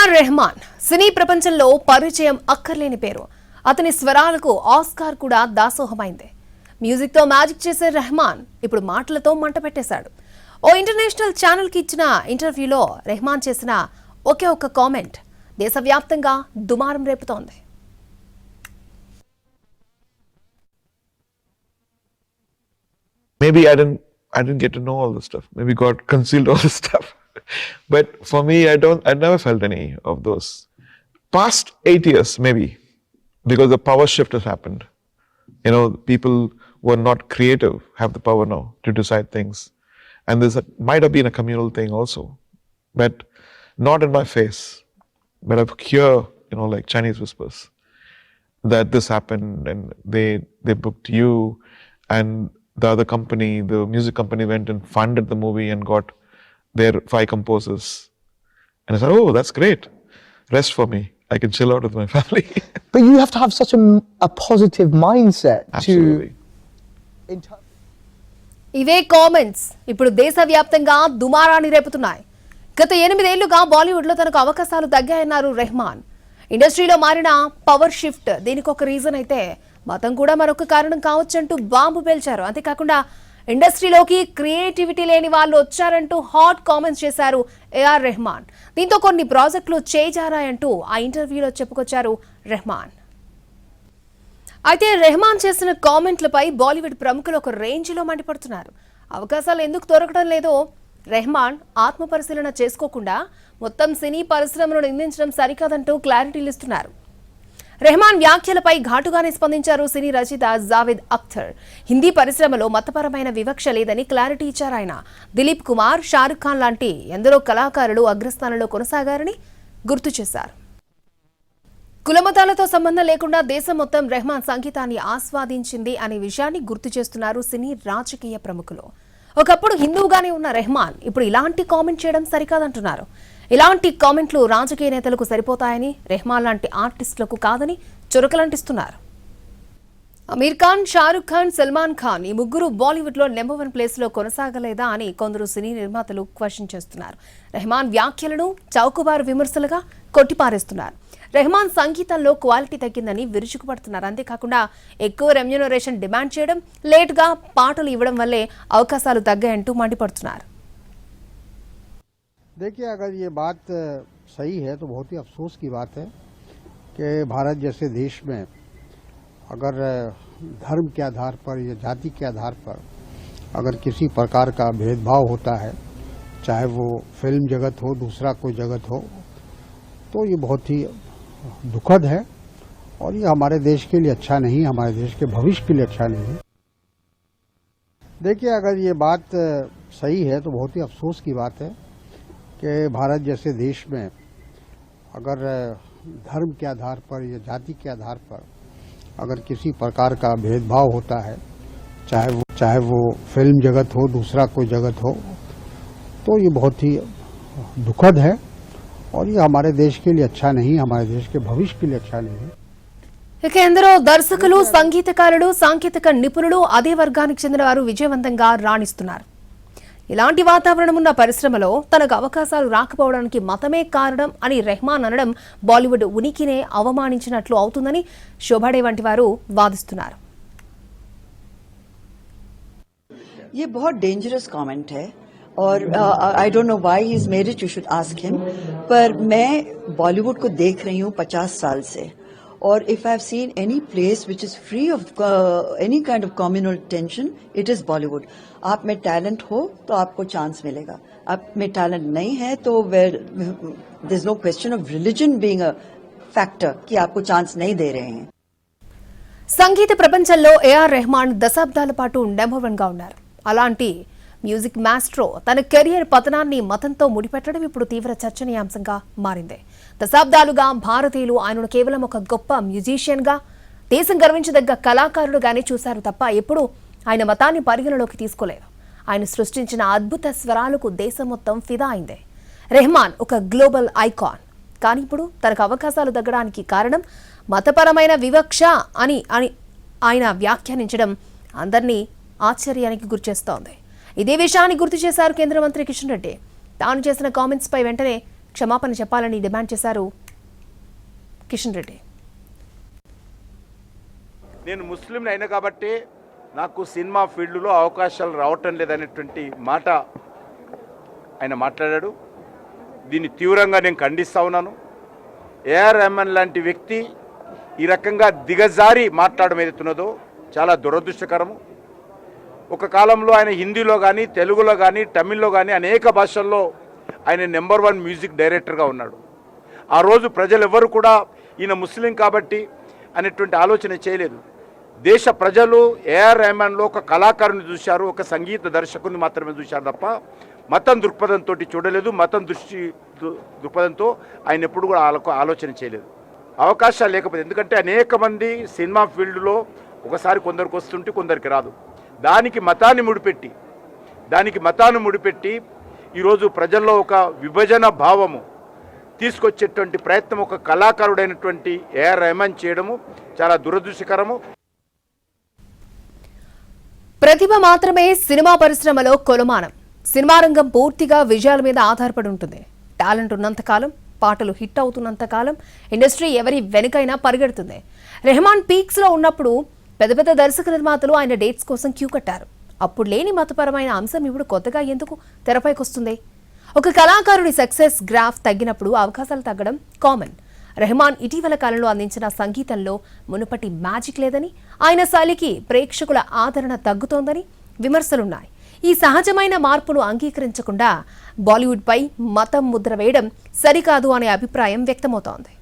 AR Rahman సినీ ప్రపంచంలో పరిచయం అక్కర్లేని పేరు. అతని స్వరాలకు ఆస్కార్ కూడా దాసోహమైంది. మ్యూజిక్ తో మ్యాజిక్ చేసే రెహమాన్ ఇప్పుడు మాటలతో మంట పెట్టేశాడు. ఓ ఇంటర్నేషనల్ ఛానల్ కి ఇచ్చిన ఇంటర్వ్యూలో రెహమాన్ చేసిన ఒకే ఒక్క కామెంట్ దేశవ్యాప్తంగా దుమారం రేపుతోంది. Maybe I didn't get to know all this stuff. Maybe God concealed all this stuff. But for me, I never felt any of those. Past 8 years, maybe, because the power shift has happened. You know, people who are not creative have the power now to decide things. And this might have been a communal thing also, but not in my face. But I hear, you know, like Chinese whispers, that this happened and they booked you, and the other company, the music company, went and funded the movie and got their 5 composers. And I said, oh, that's great. Rest for me. I can chill out with my family. But you have to have such a positive mindset. Absolutely. ఇవే comments ఇప్పుడు దేశవ్యాప్తంగా దుమారాన్ని రేపుతున్నాయి. గత 8 ఏళ్లుగా బాలీవుడ్ లో తనకు అవకాశాలు తగ్గాయన్నారు రెహమాన్. ఇండస్ట్రీలో మారిన పవర్ షిఫ్ట్ దీనికి ఒక రీజన్ అయితే మతం కూడా మరొక కారణం కావచ్చంటూ బాంబు పేల్చారు. అంతేకాకుండా ఇండస్ట్రీలోకి క్రియేటివిటీ లేని వాళ్ళు వచ్చారంటూ హాట్ కామెంట్స్ చేశారు ఏఆర్ రెహమాన్. దీంతో కొన్ని ప్రాజెక్టులు చేజారాయంటూ ఆ ఇంటర్వ్యూలో చెప్పుకొచ్చారు రెహమాన్. అయితే రెహమాన్ చేసిన కామెంట్లపై బాలీవుడ్ ప్రముఖులు ఒక రేంజ్లో మండిపడుతున్నారు. అవకాశాలు ఎందుకు దొరకడం లేదో రెహమాన్ ఆత్మపరిశీలన చేసుకోకుండా మొత్తం సినీ పరిశ్రమను నిందించడం సరికాదంటూ క్లారిటీలు ఇస్తున్నారు. రెహమాన్ వ్యాఖ్యలపై ఘాటుగానే స్పందించారు సినీ రచయిత జావేద్ అఖ్తర్. హిందీ పరిశ్రమలో మతపరమైన వివక్ష లేదని క్లారిటీ ఇచ్చారు ఆయన. దిలీప్ కుమార్, షారుఖ్ ఖాన్ లాంటి ఎందరో కళాకారులు అగ్రస్థానంలో కొనసాగారని గుర్తు చేశారు. కులమతాలతో సంబంధం లేకుండా దేశం మొత్తం రెహమాన్ సంగీతాన్ని ఆస్వాదించింది అనే విషయాన్ని గుర్తు చేస్తున్నారు సినీ రాజకీయ ప్రముఖులు. ఒకప్పుడు హిందువుగానే ఉన్న రెహమాన్ ఇప్పుడు ఇలాంటి కామెంట్ చేయడం సరికాదంటున్నారు. ఇలాంటి కామెంట్లు రాజకీయ నేతలకు సరిపోతాయని, రెహమాన్ లాంటి ఆర్టిస్టులకు కాదని చురకలంటిస్తున్నారు. అమీర్ ఖాన్, షారుఖ్ ఖాన్, సల్మాన్ ఖాన్ ఈ ముగ్గురు బాలీవుడ్ లో నెంబర్ 1 ప్లేస్ లో కొనసాగలేదా అని కొందరు సినీ నిర్మాతలు క్వశ్చన్ చేస్తున్నారు. రెహమాన్ వ్యాఖ్యలను చౌకబారు విమర్శలుగా కొట్టిపారేస్తున్నారు. రెహమాన్ సంగీతంలో క్వాలిటీ తగ్గిందని విరుచుకుపడుతున్నారు. అంతేకాకుండా ఎక్కువ రెమ్యూనరేషన్ డిమాండ్ చేయడం, లేటుగా పాటలు ఇవ్వడం వల్లే అవకాశాలు తగ్గాయంటూ మండిపడుతున్నారు. देखिए, अगर ये बात सही है तो बहुत ही अफसोस की बात है कि भारत जैसे देश में अगर धर्म के आधार पर या जाति के आधार पर अगर किसी प्रकार का भेदभाव होता है, चाहे वो फिल्म जगत हो, दूसरा कोई जगत हो, तो ये बहुत ही दुखद है और ये हमारे देश के लिए अच्छा नहीं, हमारे देश के भविष्य के लिए अच्छा नहीं है. देखिए, अगर ये बात सही है तो बहुत ही अफसोस की बात है कि भारत जैसे देश में अगर धर्म के आधार पर या जाति के आधार पर अगर किसी प्रकार का भेदभाव होता है, चाहे वो फिल्म जगत हो, दूसरा कोई जगत हो, तो ये बहुत ही दुखद है और ये हमारे देश के लिए अच्छा नहीं, हमारे देश के भविष्य के लिए अच्छा नहीं है. ఇక ఎందరో దర్శకులు, సంగీతకారులు, సాంకేతిక నిపుణులు అదే వర్గానికి చెందిన వారు విజయవంతంగా రాణిస్తున్నారు. ఇలాంటి వాతావరణం ఉన్న పరిశ్రమలో తనకు అవకాశాలు రాకపోవడానికి మతమే కారణం అని రెహమాన్ అనడం బాలీవుడ్ ఉనికినే అవమానించినట్లు అవుతుందని శోభాడే వంటి వారు వాదిస్తున్నారు. ये बहुत डेंजरस कमेंट है और I don't know why he is made it, you should ask him. पर मैं बॉलीवुड को देख रही हूँ 50 साल से, और if I have seen any place which is free of any kind of communal tension, it is Bollywood. आप में टैलेंट हो तो आपको चांस मिलेगा, आप में टैलेंट नहीं है तो there is no question of religion being a factor कि आपको चांस नहीं दे रहे हैं. సంగీత ప్రపంచంలో ఏఆర్ రెహమాన్ దశాబ్దాల పాటు నెంబర్ 1 గా ఉన్నారు. అలాంటి మ్యూజిక్ మాస్ట్రో తన కెరియర్ పతనాన్ని మతంతో ముడిపెట్టడం ఇప్పుడు తీవ్ర చర్చనీయాంశంగా మారింది. దశాబ్దాలుగా భారతీయులు ఆయనను కేవలం ఒక గొప్ప మ్యూజిషియన్ గా, దేశం గర్వించదగ్గ కళాకారుడుగానే చూశారు తప్ప ఎప్పుడూ ఆయన మతాన్ని పరిగణలోకి తీసుకోలేదు. ఆయన సృష్టించిన అద్భుత స్వరాలకు దేశం మొత్తం ఫిదా అయింది. రెహమాన్ ఒక గ్లోబల్ ఐకాన్. కానీ ఇప్పుడు తనకు అవకాశాలు తగ్గడానికి కారణం మతపరమైన వివక్ష అని ఆయన వ్యాఖ్యానించడం అందరినీ ఆశ్చర్యానికి గురిచేస్తోంది. ఇదే విషయాన్ని గుర్తు చేశారు కేంద్ర మంత్రి కిషన్ రెడ్డి. తాను చేసిన కామెంట్స్ పై వెంటనే క్షమాపణ చెప్పాలని డిమాండ్ చేశారు కిషన్ రెడ్డి. నేను ముస్లింని అయినా కాబట్టి నాకు సినిమా ఫీల్డ్లో అవకాశాలు రావటం లేదనేటువంటి మాట ఆయన మాట్లాడాడు. దీన్ని తీవ్రంగా నేను ఖండిస్తా ఉన్నాను. ఏఆర్ రెహమాన్ లాంటి వ్యక్తి ఈ రకంగా దిగజారి మాట్లాడడం ఏదైతున్నదో చాలా దురదృష్టకరము. ఒక కాలంలో ఆయన హిందీలో కానీ, తెలుగులో కానీ, తమిళ్లో కానీ అనేక భాషల్లో ఆయన నెంబర్ 1 మ్యూజిక్ డైరెక్టర్గా ఉన్నాడు. ఆ రోజు ప్రజలు ఎవ్వరు కూడా ఈయన ముస్లిం కాబట్టి అనేటువంటి ఆలోచన చేయలేదు. దేశ ప్రజలు ఏఆర్ రెహమాన్లో ఒక కళాకారుని చూశారు, ఒక సంగీత దర్శకుని మాత్రమే చూశారు తప్ప మతం దృక్పథంతో చూడలేదు. మతం దృక్పథంతో ఆయన ఎప్పుడు కూడా ఆలోచన చేయలేదు. అవకాశాలు లేకపోతే, ఎందుకంటే అనేక మంది సినిమా ఫీల్డ్లో ఒకసారి కొందరికి వస్తుంటే కొందరికి రాదు. దానికి మతాన్ని ముడిపెట్టి ఈరోజు ప్రజల్లో ఒక విభజన భావము తీసుకొచ్చేటువంటి ప్రయత్నం ఒక కళాకారుడైనటువంటి ఏఆర్ రెహమాన్ చేయడము చాలా దురదృష్టకరము. ప్రతిభ మాత్రమే సినిమా పరిశ్రమలో కొలమానం. సినిమా రంగం పూర్తిగా విజయాల మీద ఆధారపడి ఉంటుంది. టాలెంట్ ఉన్నంతకాలం, పాటలు హిట్ అవుతున్నంతకాలం ఇండస్ట్రీ ఎవరి వెనుకైనా పరిగెడుతుంది. రెహమాన్ పీక్స్ లో ఉన్నప్పుడు పెద్ద పెద్ద దర్శక నిర్మాతలు ఆయన డేట్స్ కోసం క్యూ కట్టారు. అప్పుడు లేని మతపరమైన అంశం ఇప్పుడు కొత్తగా ఎందుకు తెరపైకి వస్తుంది? ఒక కళాకారుడి సక్సెస్ గ్రాఫ్ తగ్గినప్పుడు అవకాశాలు తగ్గడం కామన్. రెహమాన్ ఇటీవల కాలంలో అందించిన సంగీతంలో మునుపటి మ్యాజిక్ లేదని, ఆయన శైలికి ప్రేక్షకుల ఆదరణ తగ్గుతోందని విమర్శలున్నాయి. ఈ సహజమైన మార్పును అంగీకరించకుండా బాలీవుడ్పై మతం ముద్ర వేయడం సరికాదు అనే అభిప్రాయం వ్యక్తమవుతోంది.